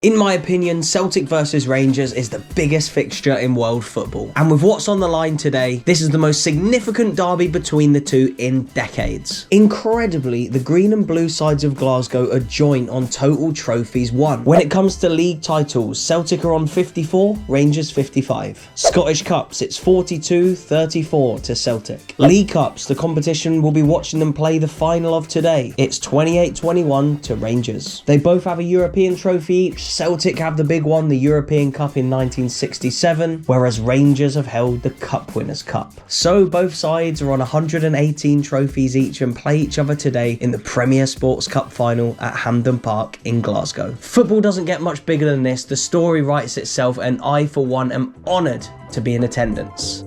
In my opinion, Celtic versus Rangers is the biggest fixture in world football. And with what's on the line today, this is the most significant derby between the two in decades. Incredibly, the green and blue sides of Glasgow are joint on total trophies won. When it comes to league titles, Celtic are on 54, Rangers 55. Scottish Cups, it's 42-34 to Celtic. League Cups, the competition will be watching them play the final of today. It's 28-21 to Rangers. They both have a European trophy each. Celtic have the big one, the European Cup in 1967, whereas Rangers have held the Cup Winners' Cup. So both sides are on 118 trophies each and play each other today in the Premier Sports Cup final at Hampden Park in Glasgow. Football doesn't get much bigger than this, the story writes itself, and I for one am honoured to be in attendance.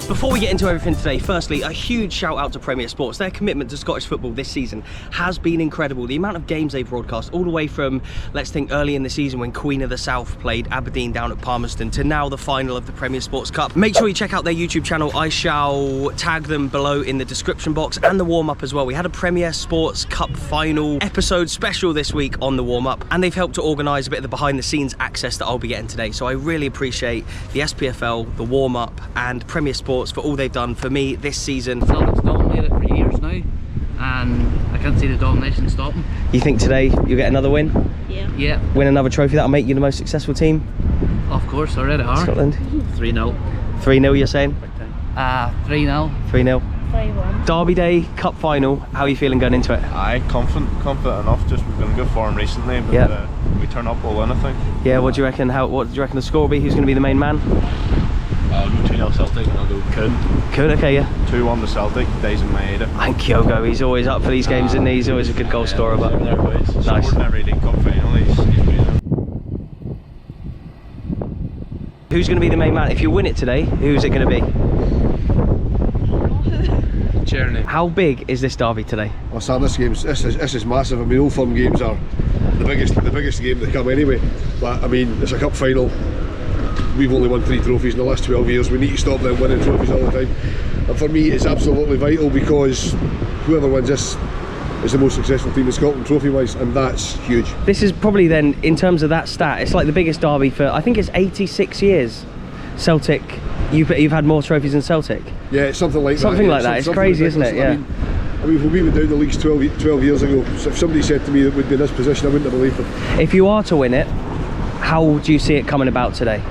Before we get into everything today, firstly, a huge shout out to Premier Sports. Their commitment to Scottish football this season has been incredible. The amount of games they've broadcast, all the way from, let's think, early in the season when Queen of the South played Aberdeen down at Palmerston to now the final of the Premier Sports Cup. Make sure you check out their YouTube channel. I shall tag them below in the description box, and the warm-up as well. We had a Premier Sports Cup final episode special this week on the warm-up, and they've helped to organise a bit of the behind-the-scenes access that I'll be getting today. So I really appreciate the SPFL, the warm-up, and Premier Sports for all they've done for me this season. Celtic's dominated for years now, and I can't see the domination stopping. You think today you'll get another win? Yeah. Win another trophy, that'll make you the most successful team? Of course, already are. Scotland? 3-0. 3-0 you're saying? 3-0. 3-0. 3-1. Derby Day, Cup final, how are you feeling going into it? Aye, confident enough. Just we've been in good form recently, but we turn up, we'll win, I think. Yeah, what do you reckon? What do you reckon the score will be? Who's going to be the main man? I'll go 2-0 Celtic and I'll go Coon, okay, yeah. 2-1 to Celtic, Days in Maeda. I think Kyogo, he's always up for these games, isn't he? He's always a good goal scorer, but nice. Scored in every League Cup final, he's brilliant. Who's going to be the main man? If you win it today, who's it going to be? Journey. How big is this derby today? Well, Sam, this is massive. I mean, Old Firm games are the biggest game that come anyway. But I mean, it's a cup final. We've only won 3 trophies in the last 12 years. We need to stop them winning trophies all the time. And for me, it's absolutely vital because whoever wins this is the most successful team in Scotland trophy-wise, and that's huge. This is probably then, in terms of that stat, it's like the biggest derby for, I think it's 86 years. Celtic, you've had more trophies than Celtic. Yeah, it's something like that. Something like that. It's crazy, isn't it? Yeah. I mean, when we went down the leagues 12 years ago, so if somebody said to me that we'd be in this position, I wouldn't have believed them. If you are to win it, how do you see it coming about today?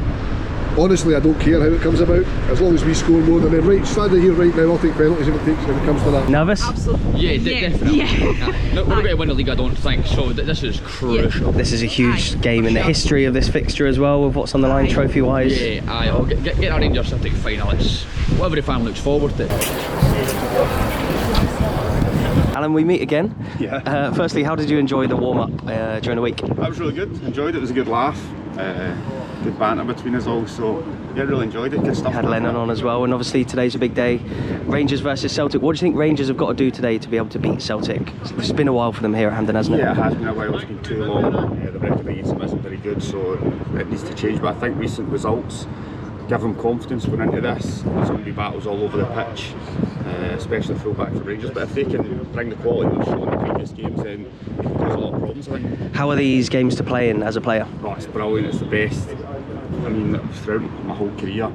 Honestly, I don't care how it comes about, as long as we score more than them. Right, standing here right now, I'll take penalties if it comes to that. Nervous? Absolutely. Yeah, definitely. Yeah. No, we're not going to win the league, I don't think, so this is crucial. This is a huge game in the history of this fixture as well, with what's on the line trophy-wise. Yeah, I'll get our Rangers Celtic final. It's what every fan looks forward to. Alan, we meet again. Yeah. Firstly, how did you enjoy the warm-up during the week? That was really good, enjoyed it, it was a good laugh. Good banter between us all, so yeah, really enjoyed it, good stuff. Had Lennon on as well, and obviously today's a big day. Rangers versus Celtic. What do you think Rangers have got to do today to be able to beat Celtic? It's been a while for them here at Hampden, hasn't it? Yeah, it has been a while, it's been too long. The record against them isn't very good, so it needs to change, but I think recent results give them confidence going into this. There's going to be battles all over the pitch, especially full-back for Rangers, but if they can bring the quality they've shown in the previous games, then it can cause a lot of problems, I think. How are these games to play in as a player? Oh, it's brilliant, it's the best. I mean, throughout my whole career,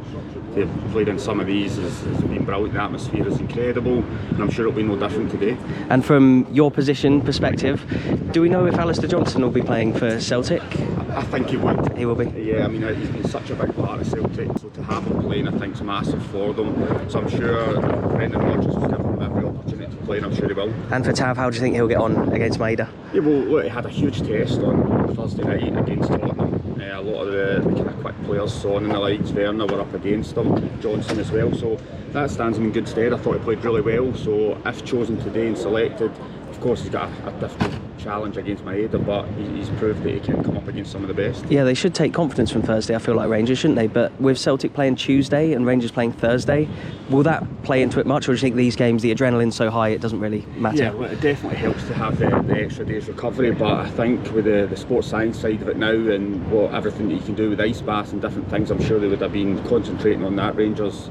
to have played in some of these has been brilliant. The atmosphere is incredible, and I'm sure it'll be no different today. And from your position perspective, do we know if Alastair Johnston will be playing for Celtic? I think he would. He will be? Yeah, I mean, he's been such a big part of Celtic, so to have him playing, I think, is massive for them. So I'm sure Brendan Rodgers will give him every opportunity to play, and I'm sure he will. And for Tav, how do you think he'll get on against Maeda? Yeah, well, look, he had a huge test on Thursday night against Tottenham. A lot of the kind of quick players, Son and the likes, Werner were up against him, Johnson as well, so that stands him in good stead. I thought he played really well, so if chosen today and selected, of course he's got a difficult challenge against Maeda, but he's proved that he can come up against some of the best. Yeah, they should take confidence from Thursday, I feel like, Rangers, shouldn't they? But with Celtic playing Tuesday and Rangers playing Thursday, Will that play into it much, or do you think these games, the adrenaline's so high, it doesn't really matter? Yeah, well, it definitely helps to have the extra day's recovery, but I think with the sports science side of it now and everything that you can do with ice baths and different things, I'm sure they would have been concentrating on that, Rangers,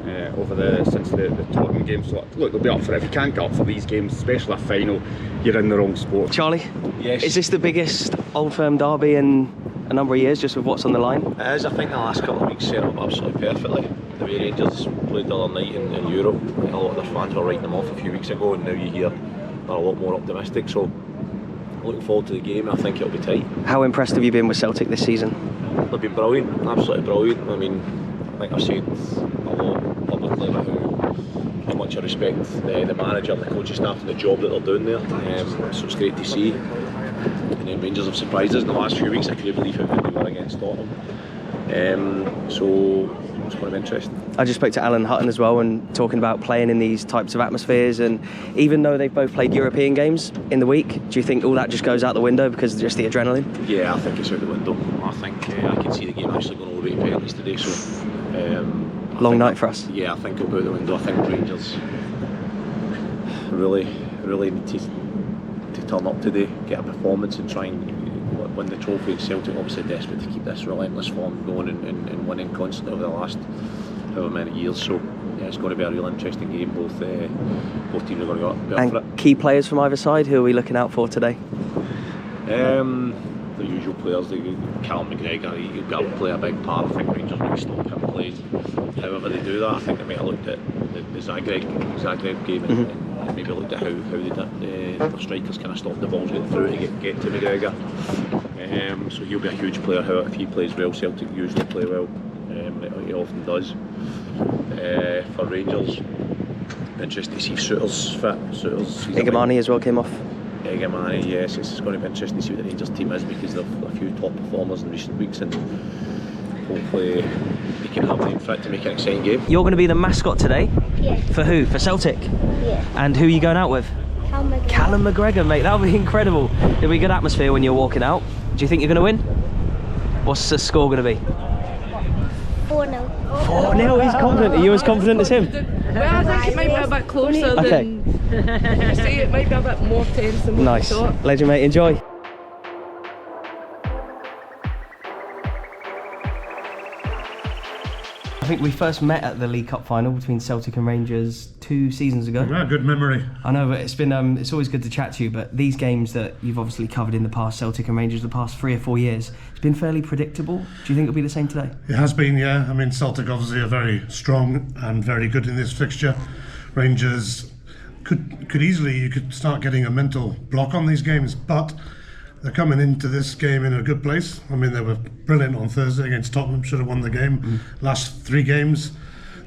since the Tottenham game. So look, they'll be up for it. If you can't get up for these games, especially a final, you're in the wrong sport. Charlie? Yes. Is this the biggest Old Firm derby in a number of years, just with what's on the line? It is. I think the last couple of weeks set up absolutely perfectly. The way Rangers played the other night in Europe, a lot of their fans were writing them off a few weeks ago, and now you hear they're a lot more optimistic. So looking forward to the game. I think it'll be tight. How impressed have you been with Celtic this season? They've been brilliant, absolutely brilliant. I mean, I think I've said a lot publicly about how much I respect the manager, the coaching staff, and the job that they're doing there. So it's great to see. And then Rangers have surprised us in the last few weeks. I couldn't believe how good they were against Tottenham. So it's going to be interesting. I just spoke to Alan Hutton as well, and talking about playing in these types of atmospheres, and even though they've both played European games in the week, do you think all that just goes out the window because of just the adrenaline? Yeah, I think it's out the window. I think I can see the game actually going all the way to penalties today, so long night for us. Yeah, I think it'll go out the window. I think Rangers really need to turn up today, get a performance and try and win the trophy. And Celtic obviously desperate to keep this relentless form going and winning constantly over the last however many years. So yeah, it's going to be a real interesting game. Both teams are going to go up for it. And key players from either side, who are we looking out for today? The usual players, Callum McGregor, he's got to play a big part. I think Rangers might stop him playing. However they do that, I think they might have looked at the Zagreb game and maybe looked at how the strikers kind of stop the balls getting through to get to McGregor. So he'll be a huge player. If he plays well, Celtic usually play well. He often does. For Rangers, interesting to see if Souttar's fit. Igamani as well came off. Igamani, yes, it's going to be interesting to see what the Rangers team is, because they've a few top performers in recent weeks, and hopefully they can have them fit to make an exciting game. You're going to be the mascot today? Yeah. For who? For Celtic? Yeah. And who are you going out with? Callum McGregor, mate. That'll be incredible. It'll be a good atmosphere when you're walking out. Do you think you're going to win? What's the score going to be? 4-0. 4-0, he's confident. Are you as confident as him? Well, I think it might be a bit closer than... See, it might be a bit more tense than what Nice. we thought. Legend, mate. Enjoy. I think we first met at the League Cup final between Celtic and Rangers 2 seasons ago. Yeah, good memory. I know, but it's been it's always good to chat to you. But these games that you've obviously covered in the past, Celtic and Rangers, the past 3 or 4 years, it's been fairly predictable. Do you think it'll be the same today? It has been, yeah. I mean, Celtic obviously are very strong and very good in this fixture. Rangers could easily, you could start getting a mental block on these games, but they're coming into this game in a good place. I mean, they were brilliant on Thursday against Tottenham, should have won the game. Last 3 games,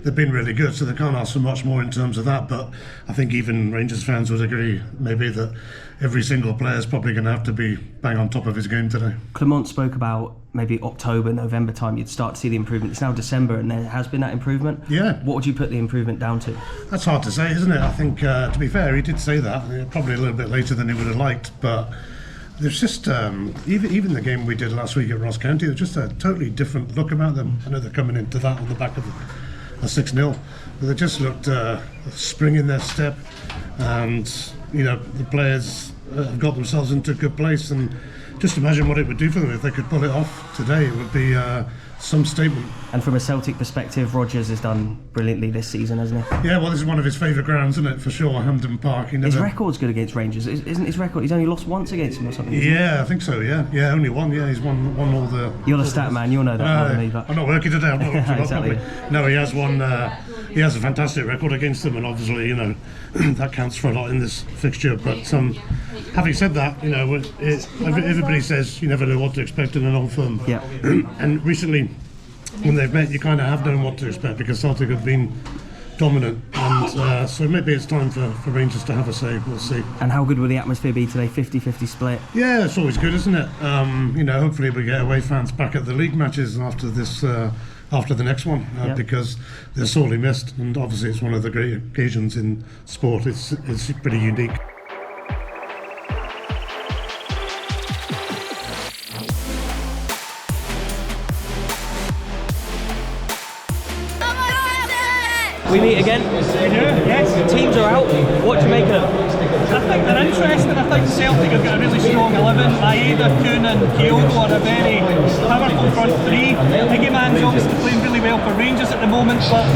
they've been really good, so they can't ask for much more in terms of that. But I think even Rangers fans would agree maybe that every single player is probably going to have to be bang on top of his game today. Clement spoke about maybe October, November time you'd start to see the improvement. It's now December and there has been that improvement. Yeah. What would you put the improvement down to? That's hard to say, isn't it? I think, to be fair, he did say that, probably a little bit later than he would have liked, but there's just, even the game we did last week at Ross County, there's just a totally different look about them. I know they're coming into that on the back of a 6-0, but they just looked a spring in their step, and you know, the players have got themselves into a good place, and just imagine what it would do for them if they could pull it off today. It would be some statement. And from a Celtic perspective, Rodgers has done brilliantly this season, hasn't he? Yeah, well, this is one of his favourite grounds, isn't it, for sure, Hampden Park. His record's good against Rangers, isn't his record? He's only lost once against them or something. Yeah, I think so, yeah, only one, yeah, he's won all the... You're the stat man, you'll know that more than me, but... I'm not working it out, Exactly. No, he has won, he has a fantastic record against them, and obviously, you know, that counts for a lot in this fixture, but having said that, you know, everybody says you never know what to expect in an Old Firm. Yeah. And recently, when they've met, you kind of have known what to expect, because Celtic have been dominant, and so maybe it's time for Rangers to have a say. We'll see. And how good will the atmosphere be today? 50-50 split? Yeah, it's always good, isn't it? You know, hopefully we get away fans back at the league matches after this. After the next one, because they're sorely missed, and obviously it's one of the great occasions in sport. It's pretty unique. We meet again. We do, yes. Teams are out. What do you make of them? I think they're interesting. I think Celtic have got a really strong 11. Maeda, Kuhn and Kyogo are a very powerful front three. Iggyman's obviously playing really well for Rangers at the moment, but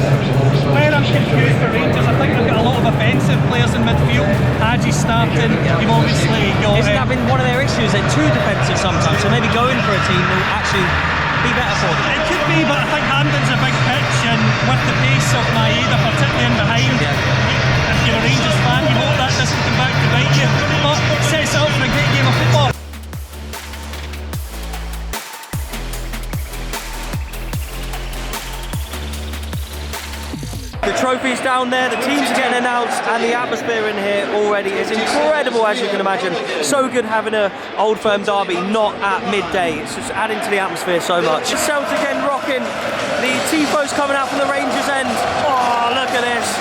where I'm confused for Rangers, I think they've got a lot of offensive players in midfield. Haji's starting. You've obviously got... Isn't that been one of their issues? They're too defensive sometimes, so maybe going for a team will actually be better for them. It could be, but I think Hampden's a big pitch, and with the pace of Maeda, particularly in behind, if you're a Rangers fan, you hope that doesn't come back to bite you. But it sets it up for a great game of football. The trophy's down there, the teams are getting announced, and the atmosphere in here already is incredible, as you can imagine. So good having an Old Firm derby not at midday. It's just adding to the atmosphere so much. Celtic end rocking. The tifos coming out from the Rangers end. Oh, look at this.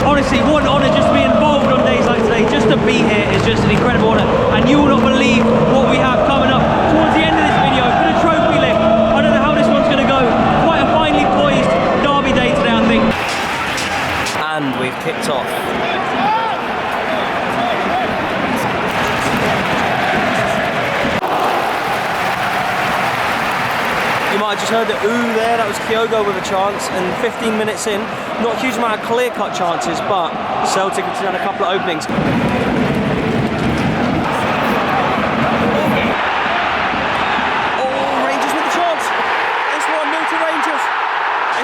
Honestly, what an honour just to be involved on days like today. Just to be here is just an incredible honour. And you will not believe what we have coming up towards the end of this video for the trophy lift. I don't know how this one's going to go. Quite a finely poised derby day today, I think. And we've kicked off. You might have just heard the ooh there, that was Kyogo with a chance, and 15 minutes in, not a huge amount of clear-cut chances, but Celtic have done a couple of openings. Oh, Rangers with a chance! It's 1-0 to Rangers.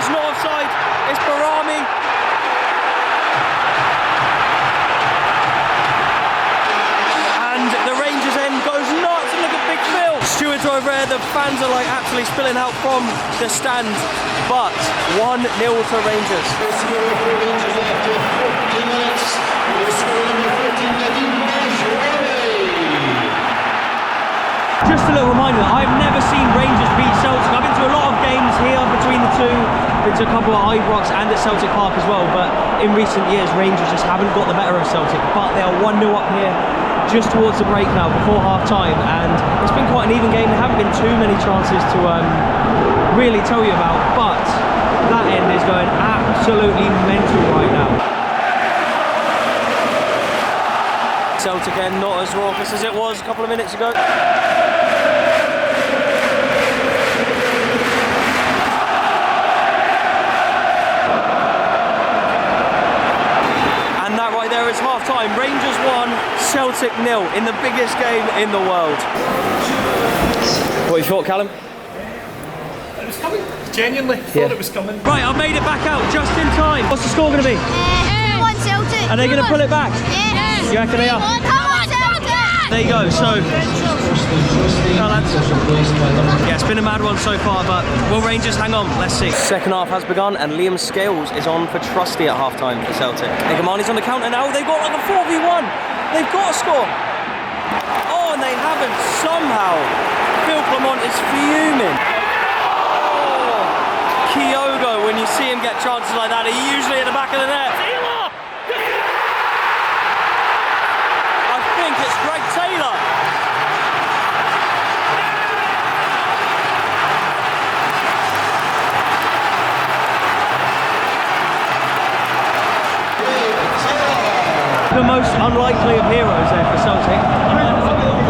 It's not offside, it's Barami. And the Rangers end goes nuts, and look at Big Phil. Stewards over there, the fans are like actually spilling out from the stand, but 1-0 to Rangers. Just a little reminder, I've never seen Rangers beat Celtic. I've been to a lot of games here between the two, been to a couple at Ibrox and at Celtic Park as well, but in recent years Rangers just haven't got the better of Celtic, but they are 1-0 up here just towards the break now, before half-time, and it's been quite an even game. There haven't been too many chances to really tell you about, but that end is going absolutely mental right now. Celtic end not as raucous as it was a couple of minutes ago. And that right there is half-time. Rangers 1, Celtic 0 in the biggest game in the world. What you thought, Callum? It was coming. Genuinely thought it was coming. Right, I've made it back out just in time. What's the score going to be? 2-1 Celtic. Are they going to pull it back? Yes. You reckon they are? Come on, Celtic! There you go, so... Yeah, it's been a mad one so far, but will Rangers hang on? Let's see. Second half has begun, and Liam Scales is on for Trusty at half-time for Celtic. Iggyman's on the counter now. They've got like a 4v1. They've got a score. Oh, and they haven't somehow. Phil Clement is fuming. Oh, Kyogo, when you see him get chances like that, he's usually at the back of the net. I think it's Greg Taylor. The most unlikely of heroes there for Celtic.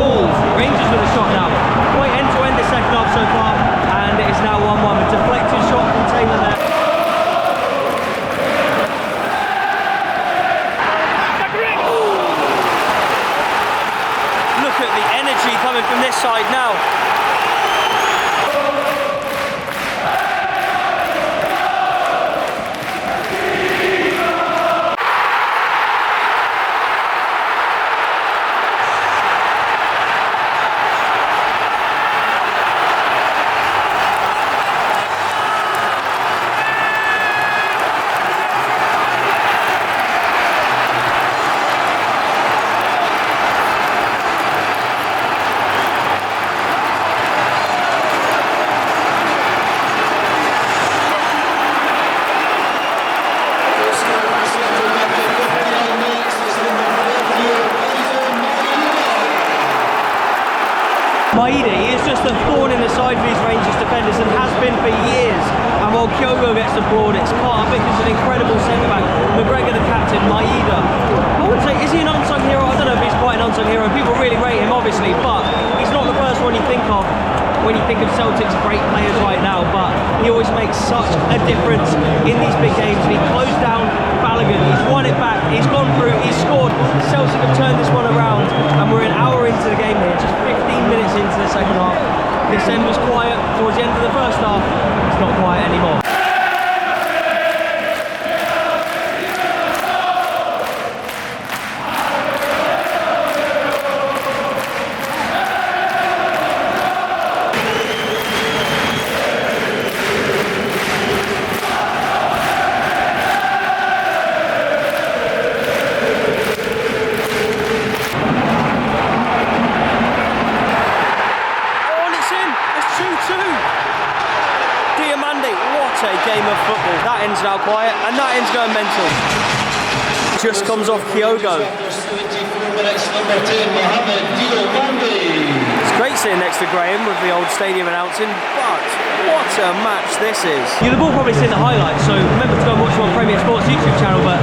Oh, Rangers with a shot now. Quite end-to-end the second half so far, and it is now 1-1. A deflected shot from Taylor there. Look at the energy coming from this side now. Maeda is just a thorn in the side for these Rangers defenders and has been for years. And while Kyogo gets applauded, it's Carter Vickers, an incredible centre-back. McGregor, the captain, Maeda. I would say, is he an unsung hero? I don't know if he's quite an unsung hero. People really rate him, obviously, but he's not the first one you think of when you think of Celtic's great players right now, but he always makes such a difference in these big games. And he closed down Balogun, he's won it back, he's gone through, he's scored. Celtic have turned this one around, and we're an hour into the game here, just 15 minutes into the second half. This end was quiet towards the end of the first half. It's not quiet anymore. Now quiet, and that end's going mental. Just comes off Kyogo. It's great sitting next to Graham with the old stadium announcing, but what a match this is. You'll have all probably seen the highlights, so remember to go and watch them on Premier Sports YouTube channel, but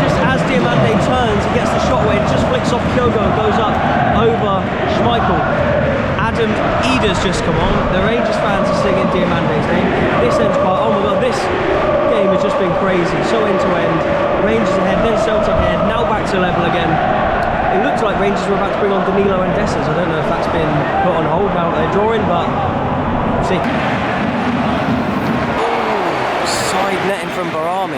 just as Diamande turns, he gets the shot away, it just flicks off Kyogo and goes up over Schmeichel. Adam Ida's just come on. The Rangers fans are singing Diamande's name. This ends quite, oh my god, this game has just been crazy, so end to end. Rangers ahead, then Celtic ahead, now back to level again. It looks like Rangers were about to bring on Danilo and Dessers. I don't know if that's been put on hold now that they're drawing, but we'll see. Side netting from Barami,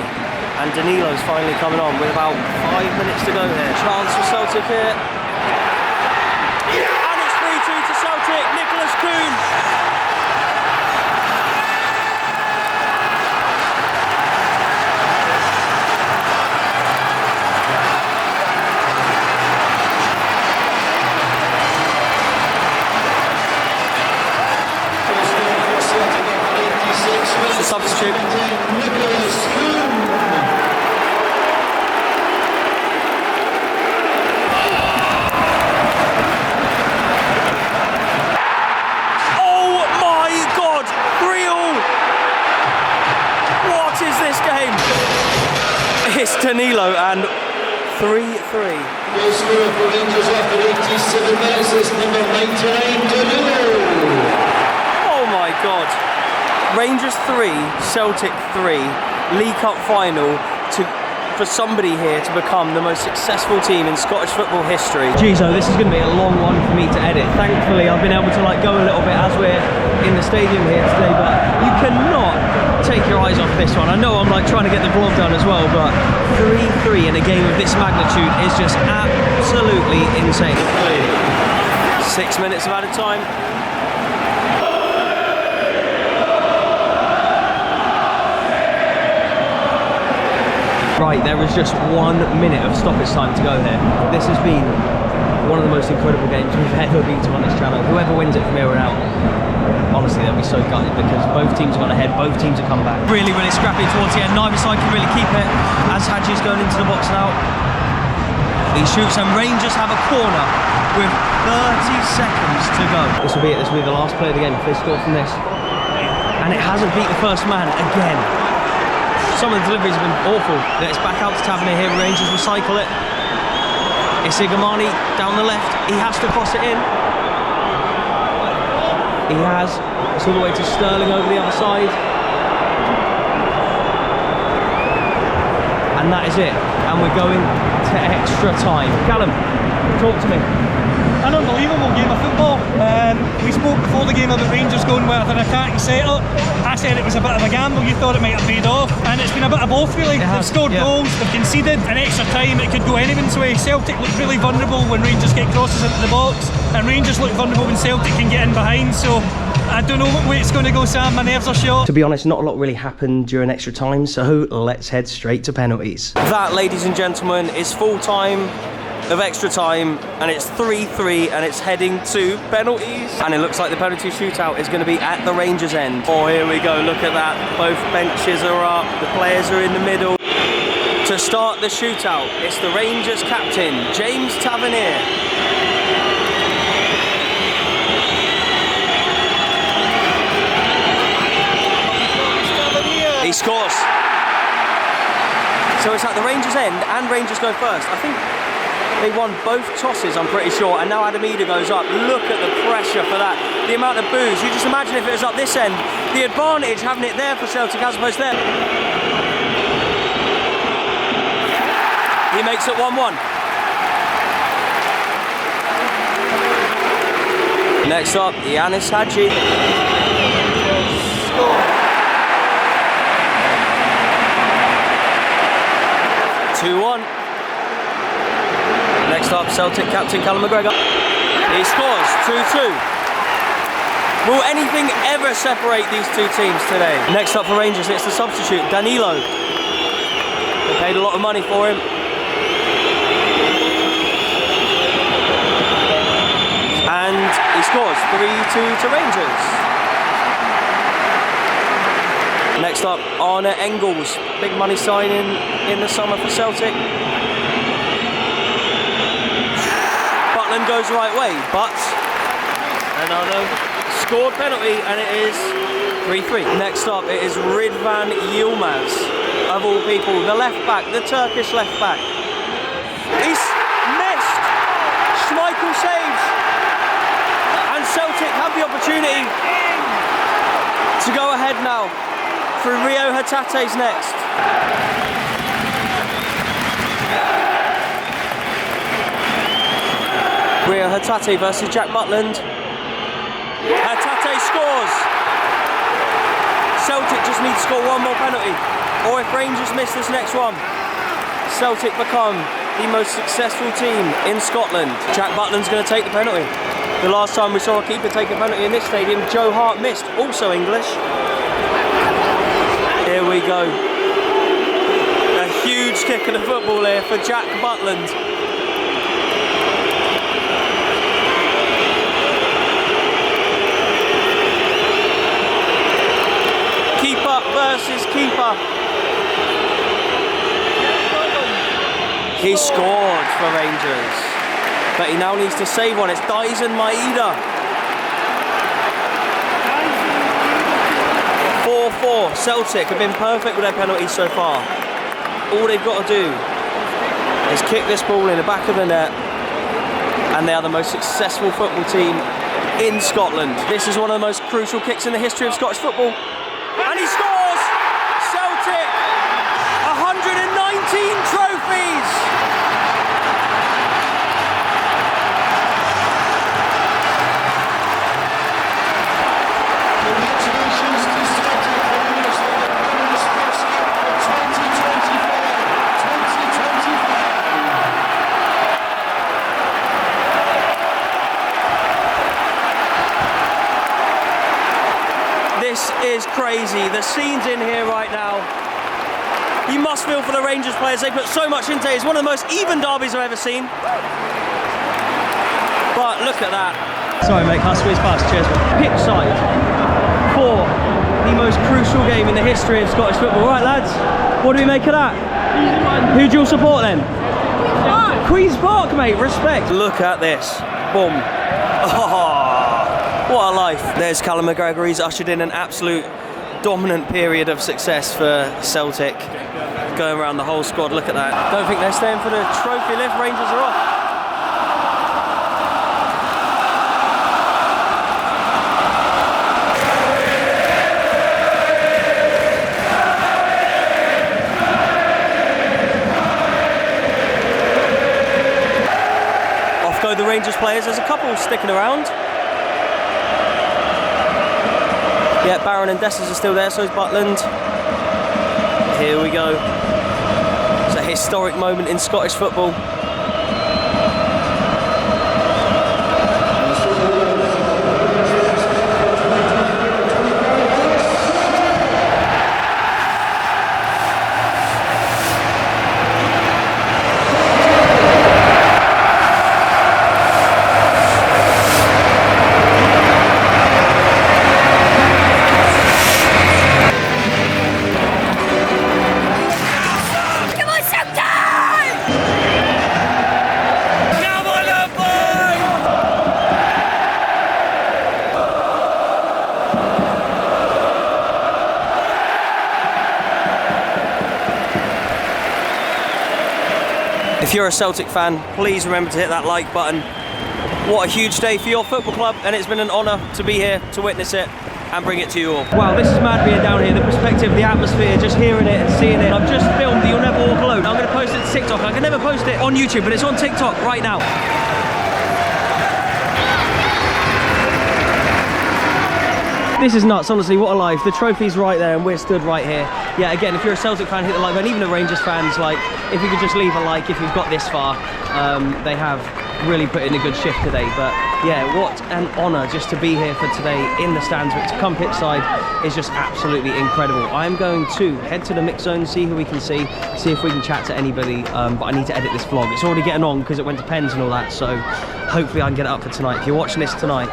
and Danilo's finally coming on with about 5 minutes to go here. Chance for Celtic here. And it's 3-2 to Celtic, Nicholas Kuhn. Substitute. Oh my God! Real! What is this game? It's Danilo and 3-3. Goal scorer for Rangers after 87 minutes is number 99, Danilo. Oh my God. Rangers 3, Celtic 3, League Cup final for somebody here to become the most successful team in Scottish football history. Jeez, oh, this is going to be a long one for me to edit. Thankfully, I've been able to go a little bit as we're in the stadium here today, but you cannot take your eyes off this one. I know I'm trying to get the vlog done as well, but 3-3 in a game of this magnitude is just absolutely insane. 6 minutes of added time. Right, there is just 1 minute of stoppage time to go here. This has been one of the most incredible games we've ever been to on this channel. Whoever wins it from here on out, honestly, they'll be so gutted because both teams have gone ahead, both teams have come back. Really, really scrappy towards the end. Neither side can really keep it as Hadji's going into the box now. He shoots and Rangers have a corner with 30 seconds to go. This will be it, this will be the last play of the game if they score from this. And it hasn't beat the first man again. Some of the deliveries have been awful. It's back out to Tavernier here, Rangers recycle it. It's Igamani down the left, he has to cross it in. He has, it's all the way to Sterling over the other side. And that is it, and we're going to extra time. Callum, talk to me. An unbelievable game of football. We spoke before the game of the Rangers going with an attacking set-up. I said it was a bit of a gamble, you thought it might have paid off, and it's been a bit of both really. They've scored goals, they've conceded, an extra time, it could go anyone's way. Celtic look really vulnerable when Rangers get crosses into the box, and Rangers look vulnerable when Celtic can get in behind, so I don't know what way it's going to go, Sam, my nerves are shot. To be honest, not a lot really happened during extra time, so let's head straight to penalties. That, ladies and gentlemen, is full time of extra time, and it's 3-3 and it's heading to penalties, and it looks like the penalty shootout is going to be at the Rangers end. Oh, here we go, look at that, both benches are up, the players are in the middle. To start the shootout, it's the Rangers captain, James Tavernier. scores. So it's at the Rangers end and Rangers go first. I think they won both tosses, I'm pretty sure, and now Adamida goes up. Look at the pressure for that. The amount of boos. You just imagine if it was up this end, the advantage having it there for Celtic as opposed to there. He makes it 1-1. Next up, Yanis Hadji. Score. 2-1. Next up, Celtic captain Callum McGregor. He scores 2-2. Will anything ever separate these two teams today? Next up for Rangers, it's the substitute, Danilo. They paid a lot of money for him. And he scores 3-2 to Rangers. Next up, Arne Engels, big money signing in the summer for Celtic. Butland goes the right way, but another scored penalty, and it is 3-3. Next up, it is Ridvan Yilmaz, of all people, the left back, the Turkish left back. He's missed. Schmeichel saves, and Celtic have the opportunity to go ahead now. Through Rio Hatate's next. Rio Hatate versus Jack Butland. Hatate scores. Celtic just need to score one more penalty, or if Rangers miss this next one, Celtic become the most successful team in Scotland. Jack Butland's going to take the penalty. The last time we saw a keeper take a penalty in this stadium, Joe Hart missed, also English. Here we go. A huge kick of the football here for Jack Butland. Keeper versus keeper. He scored for Rangers, but he now needs to save one. It's Dyson Maeda. 4-4. Celtic have been perfect with their penalties so far. All they've got to do is kick this ball in the back of the net, and they are the most successful football team in Scotland. This is one of the most crucial kicks in the history of Scottish football. And he scores! Celtic! 119 trophies! This is crazy. The scenes in here right now. You must feel for the Rangers players. They put so much into it. It's one of the most even derbies I've ever seen. But look at that. Sorry, mate, can't squeeze past. Cheers. Pitchside for the most crucial game in the history of Scottish football. Right, lads, what do we make of that? Who do you support then? Queen's Park, mate. Respect. Look at this. Boom. Oh. What a life. There's Callum McGregor. He's ushered in an absolute dominant period of success for Celtic. Going around the whole squad, look at that. Don't think they're staying for the trophy lift. Rangers are off. Off go the Rangers players. There's a couple sticking around. Yeah, Barron and Dessers are still there, so is Butland. Here we go. It's a historic moment in Scottish football. If you're a Celtic fan, please remember to hit that like button. What a huge day for your football club, and it's been an honour to be here to witness it and bring it to you all. Wow, this is mad being down here, the perspective, the atmosphere, just hearing it and seeing it. I've just filmed the You'll Never Walk Alone. I'm going to post it to TikTok. I can never post it on YouTube, but it's on TikTok right now. This is nuts, honestly, what a life. The trophy's right there and we're stood right here. Yeah, again, if you're a Celtic fan, hit the like button. Even the Rangers fans, like, if you could just leave a like if you've got this far. They have really put in a good shift today, but yeah, what an honour just to be here for today in the stands. But to come Pitchside is just absolutely incredible. I'm going to head to the mix zone, see who we can see if we can chat to anybody, but I need to edit this vlog. It's already getting on because it went to pens and all that, so hopefully I can get it up for tonight. If you're watching this tonight,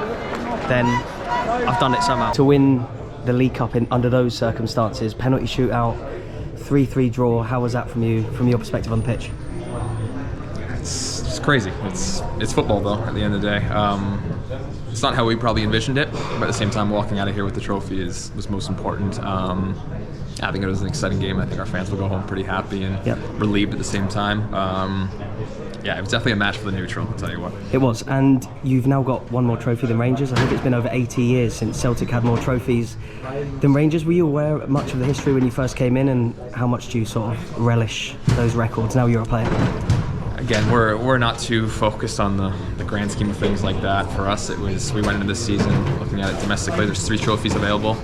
then I've done it somehow. To win the League Cup under those circumstances, penalty shootout, 3-3 draw, how was that from your perspective on the pitch? It's crazy. It's football though, at the end of the day. It's not how we probably envisioned it, but at the same time, walking out of here with the trophy was most important. I think it was an exciting game. I think our fans will go home pretty happy and relieved at the same time. Yeah, it was definitely a match for the neutral, I'll tell you what. It was, and you've now got one more trophy than Rangers. I think it's been over 80 years since Celtic had more trophies than Rangers. Were you aware of much of the history when you first came in, and how much do you sort of relish those records now you're a player? Again, we're not too focused on the grand scheme of things like that. For us, we went into this season looking at it domestically. There's 3 trophies available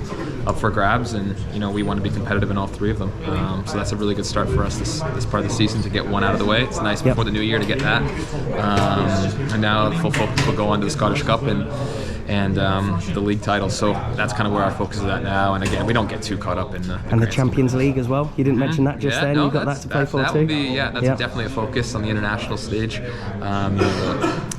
up for grabs, and we want to be competitive in all 3 of them. So that's a really good start for us this part of the season to get one out of the way. It's nice before the new year to get that. And now full focus will go on to the Scottish Cup and the league title. So that's kind of where our focus is at now. And again, we don't get too caught up in the Champions League as well. You didn't mention that just then. No, you got that to play for too. That's definitely a focus on the international stage.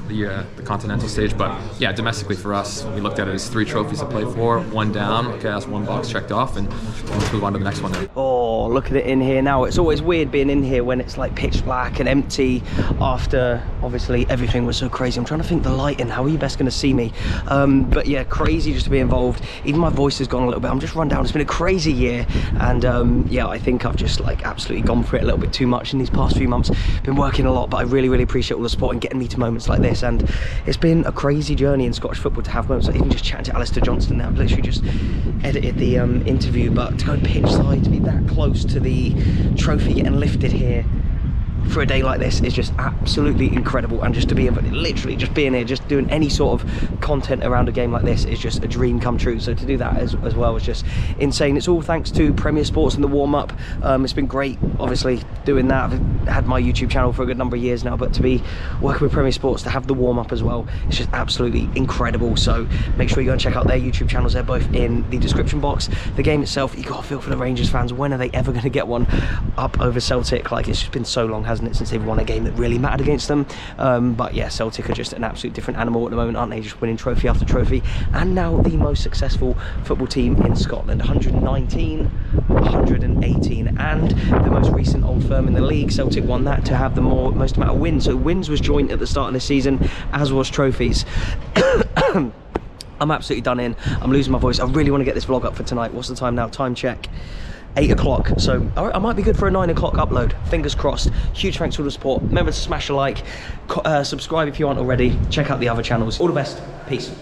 The continental stage, but yeah, domestically for us, we looked at it as 3 trophies to play for, 1 down. Okay, that's 1 box checked off, and let's move on to the next one then. Oh, look at it in here now. It's always weird being in here when it's like pitch black and empty after obviously everything was so crazy. I'm trying to think the lighting, how are you best going to see me? But yeah, crazy just to be involved. Even my voice has gone a little bit. I'm just run down. It's been a crazy year, and yeah, I think I've just like absolutely gone for it a little bit too much in these past few months. Been working a lot, but I really appreciate all the support and getting me to moments like this. And it's been a crazy journey in Scottish football to have moments like even just chatting to Alastair Johnston now. I've literally just edited the interview, but to go Pitchside, to be that close to the trophy getting lifted here for a day like this is just absolutely incredible. And just to be literally just being here, just doing any sort of content around a game like this is just a dream come true. So to do that as well was just insane. It's all thanks to Premier Sports and the warm-up. It's been great obviously doing that. I've had my YouTube channel for a good number of years now, but to be working with Premier Sports to have the warm-up as well, it's just absolutely incredible. So make sure you go and check out their YouTube channels. They're both in the description box. The game itself, you got to feel for the Rangers fans. When are they ever going to get one up over Celtic? Like, it's just been so long, hasn't it, since they've won a game that really mattered against them. But yeah, Celtic are just an absolute different animal at the moment, aren't they? Just winning trophy after trophy, and now the most successful football team in Scotland. 119, 118, and the most recent Old Firm in the league. Celtic won that to have the most amount of wins. So wins was joint at the start of the season, as was trophies. I'm absolutely done in. I'm losing my voice. I really want to get this vlog up for tonight. What's the time now? Time check. 8 o'clock, so I might be good for a 9 o'clock upload. Fingers crossed. Huge thanks for all the support. Remember to smash a like, subscribe if you aren't already. Check out the other channels. All the best. Peace.